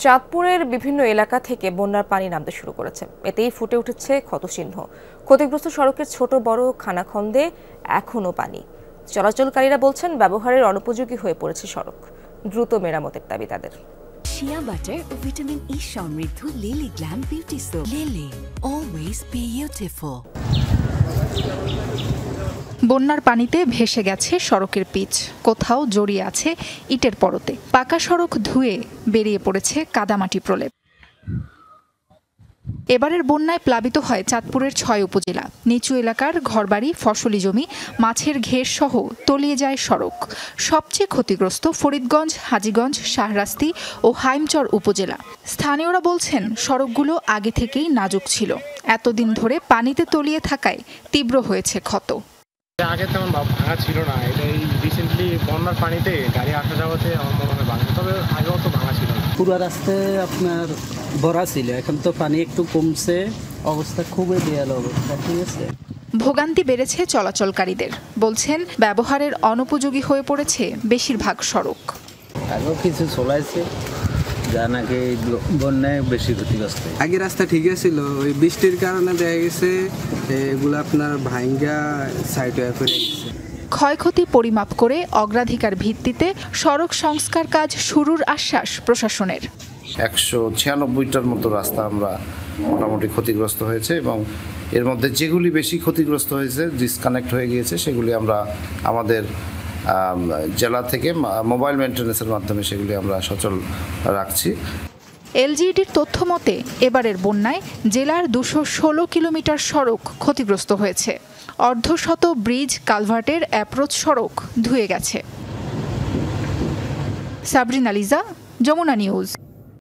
চাঁদপুরের বিভিন্ন এলাকা থেকে বন্যার পানি নামতে শুরু করেছে। এতেই ফুটে উঠেছে ক্ষতচিহ্ন। ক্ষতিগ্রস্ত সড়কের ছোট বড় খানাখন্দে এখনো পানি। চলাচলকারীরা বলছেন ব্যবহারের অনুপযোগী হয়ে পড়েছে সড়ক। দ্রুত মেরামতের দাবি তাদের। শিয়া বাটার ও ভিটামিন ই সমৃদ্ধ lily glam beauty soap. Lily, always beautiful. বন্যার পানিতে ভেসে গেছে সড়কের পিচ, কোথাও জড়িয়ে আছে ইটের পরতে। পাকা সড়ক ধুয়ে বেরিয়ে পড়েছে কাদামাটি প্রলেপ। এবারের বন্যায় প্লাবিত হয় চাঁদপুরের ৬ উপজেলা। নিচু এলাকার ঘরবাড়ি, ফসলি জমি, মাছের ঘের সহ তলিয়ে যায় সড়ক। সবচেয়ে ক্ষতিগ্রস্ত ফরিদগঞ্জ, হাজীগঞ্জ, শাহরাস্তি ও হাইমচর উপজেলা। স্থানীয়রা বলছেন সড়কগুলো আগে থেকেই নাজুক ছিল, এতদিন ধরে পানিতে তলিয়ে থাকায় তীব্র হয়েছে ক্ষত। আগে তেমন ভাঙা ছিল না, এটাই রিসেন্টলি বন্যার পানিতে গাড়ি আসা যাওয়াতে আমার মনে হয় ভাঙা, তবে আগেও তো ভাঙা ছিল। পুরো রাস্তায় আপনার ভরা ছিল, এখন তো পানি একটু কমছে, অবস্থা খুবই বেয়াল অবস্থা। ঠিক আছে, ভোগান্তি বেড়েছে চলাচলকারীদের। বলছেন ব্যবহারের অনুপযোগী হয়ে পড়েছে বেশিরভাগ সড়ক। আগেও কিছু চলাইছে যা নাকি বন্যায় বেশি ক্ষতিগ্রস্ত। আগে রাস্তা ঠিক ছিল, ওই বৃষ্টির কারণে দেখা গেছে এগুলো আপনার ভাঙ্গা সাইড হয়ে পড়ে গেছে। ক্ষয়ক্ষতি পরিমাপ করে অগ্রাধিকার ভিত্তিতে সড়ক সংস্কার কাজ শুরুর আশ্বাস প্রশাসনের। ১৯৬টার মতো রাস্তা আমরা মোটামুটি ক্ষতিগ্রস্ত হয়েছে এবং এর মধ্যে যেগুলি বেশি ক্ষতিগ্রস্ত হয়েছে, ডিসকানেক্ট হয়ে গিয়েছে, সেগুলি আমরা আমাদের জেলা থেকে মোবাইল মেইনটেন্যান্সের মাধ্যমে সেগুলি আমরা সচল রাখছি। এলজিইডির তথ্য মতে এবারের বন্যায় জেলার ২১৬ কিলোমিটার সড়ক ক্ষতিগ্রস্ত হয়েছে। অর্ধশত ব্রিজ, কালভার্টের অ্যাপ্রোচ সড়ক ধুয়ে গেছে। সাবরিনা লিজা, যমুনা নিউজ।